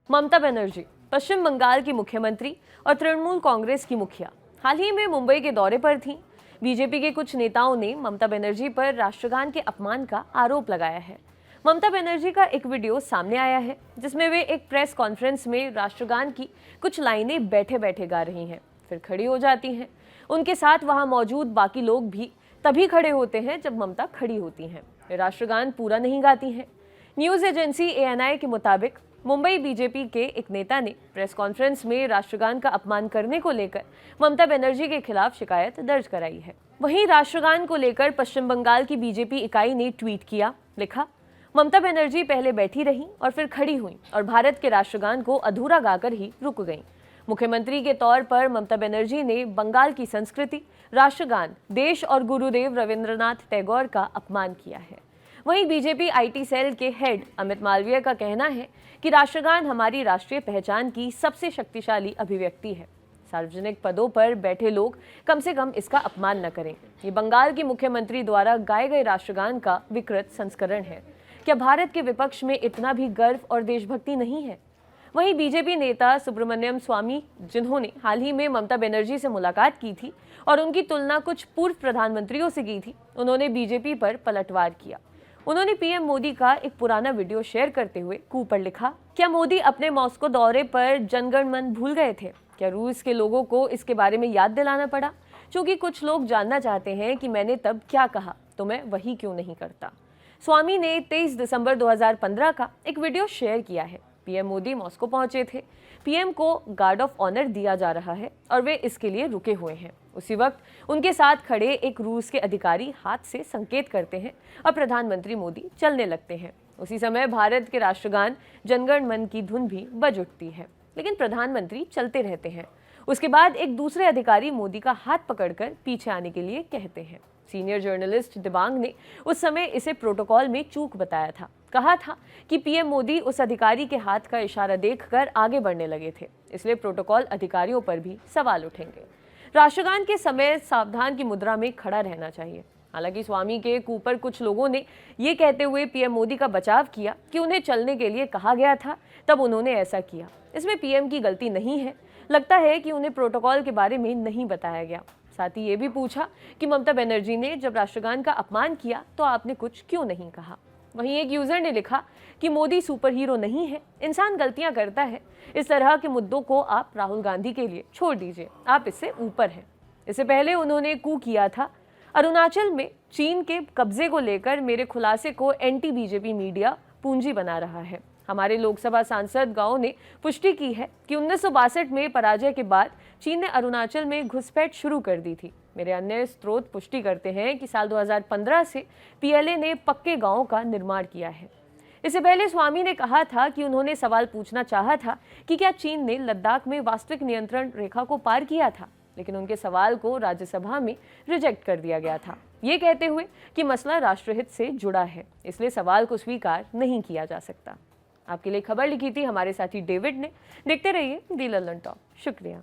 ममता बनर्जी, पश्चिम बंगाल की मुख्यमंत्री और तृणमूल कांग्रेस की मुखिया, हाल ही में मुंबई के दौरे पर थीं। बीजेपी के कुछ नेताओं ने ममता बनर्जी पर राष्ट्रगान के अपमान का आरोप लगाया है। ममता बनर्जी का एक वीडियो सामने आया है जिसमें वे एक प्रेस कॉन्फ्रेंस में राष्ट्रगान की कुछ लाइनें बैठे बैठे गा रही हैं, फिर खड़ी हो जाती हैं। उनके साथ वहां मौजूद बाकी लोग भी तभी खड़े होते हैं जब ममता खड़ी होती हैं। वे राष्ट्रगान पूरा नहीं गाती हैं। न्यूज एजेंसी ANI के मुताबिक मुंबई बीजेपी के एक नेता ने प्रेस कॉन्फ्रेंस में राष्ट्रगान का अपमान करने को लेकर ममता बनर्जी के खिलाफ शिकायत दर्ज कराई है। वहीं राष्ट्रगान को लेकर पश्चिम बंगाल की बीजेपी इकाई ने ट्वीट किया, लिखा, ममता बनर्जी पहले बैठी रहीं और फिर खड़ी हुई और भारत के राष्ट्रगान को अधूरा गाकर ही रुक गईं। मुख्यमंत्री के तौर पर ममता बनर्जी ने बंगाल की संस्कृति, राष्ट्रगान, देश और गुरुदेव रविंद्रनाथ टैगोर का अपमान किया है। वहीं बीजेपी IT सेल के हेड अमित मालवीय का कहना है कि राष्ट्रगान हमारी राष्ट्रीय पहचान की सबसे शक्तिशाली अभिव्यक्ति है। सार्वजनिक पदों पर बैठे लोग कम से कम इसका अपमान न करें। ये बंगाल की मुख्यमंत्री द्वारा गाए गए राष्ट्रगान का विकृत संस्करण है। क्या भारत के विपक्ष में इतना भी गर्व और देशभक्ति नहीं है? वहीं बीजेपी नेता सुब्रमण्यम स्वामी, जिन्होंने हाल ही में ममता बनर्जी से मुलाकात की थी और उनकी तुलना कुछ पूर्व प्रधानमंत्रियों से की थी, उन्होंने बीजेपी पर पलटवार किया। उन्होंने PM मोदी का एक पुराना वीडियो शेयर करते हुए कूप पर लिखा, क्या मोदी अपने मॉस्को दौरे पर जनगण मन भूल गए थे? क्या रूस के लोगों को इसके बारे में याद दिलाना पड़ा? क्योंकि कुछ लोग जानना चाहते हैं कि मैंने तब क्या कहा, तो मैं वही क्यों नहीं करता। स्वामी ने 23 दिसंबर 2015 का एक वीडियो शेयर किया है। PM मोदी मॉस्को पहुंचे थे। PM को गार्ड ऑफ ऑनर दिया जा रहा है और वे इसके लिए रुके हुए हैं। उसी वक्त उनके साथ खड़े एक रूस के अधिकारी हाथ से संकेत करते हैं और प्रधानमंत्री मोदी चलने लगते हैं। उसी समय भारत के राष्ट्रगान जनगण मन की धुन भी बज उठती है, लेकिन प्रधानमंत्री चलते रहते हैं। उसके बाद एक दूसरे अधिकारी मोदी का हाथ पकड़कर पीछे आने के लिए कहते हैं। सीनियर जर्नलिस्ट दिबांग ने उस समय इसे प्रोटोकॉल में चूक बताया था। कहा था कि PM मोदी उस अधिकारी के हाथ का इशारा देखकर आगे बढ़ने लगे थे, इसलिए प्रोटोकॉल अधिकारियों पर भी सवाल उठेंगे। राष्ट्रगान के समय सावधान की मुद्रा में खड़ा रहना चाहिए। हालांकि स्वामी के ऊपर कुछ लोगों ने ये कहते हुए PM मोदी का बचाव किया कि उन्हें चलने के लिए कहा गया था, तब उन्होंने ऐसा किया। इसमें PM की गलती नहीं है। लगता है कि उन्हें प्रोटोकॉल के बारे में नहीं बताया गया। साथ ही ये भी पूछा कि ममता बनर्जी ने जब राष्ट्रगान का अपमान किया तो आपने कुछ क्यों नहीं कहा। वहीं एक यूजर ने लिखा कि मोदी सुपर हीरो नहीं है, इंसान गलतियां करता है। इस तरह के मुद्दों को आप राहुल गांधी के लिए छोड़ दीजिए, आप इससे ऊपर हैं। इससे पहले उन्होंने कू किया था, अरुणाचल में चीन के कब्जे को लेकर मेरे खुलासे को एंटी BJP मीडिया पूंजी बना रहा है। हमारे लोकसभा सांसद गांव ने पुष्टि की है कि 1962 में पराजय के बाद चीन ने अरुणाचल में घुसपैठ शुरू कर दी थी। मेरे अन्य स्रोत पुष्टि करते हैं कि साल 2015 से PLA ने पक्के गांवों का निर्माण किया है। इससे पहले स्वामी ने कहा था कि उन्होंने सवाल पूछना चाहा था कि क्या चीन ने लद्दाख में वास्तविक नियंत्रण रेखा को पार किया था, लेकिन उनके सवाल को राज्यसभा में रिजेक्ट कर दिया गया था, ये कहते हुए कि मसला राष्ट्रहित से जुड़ा है, इसलिए सवाल को स्वीकार नहीं किया जा सकता। आपके लिए खबर लिखी थी हमारे साथी डेविड ने। देखते रहिए दी लल्लन टॉक। शुक्रिया।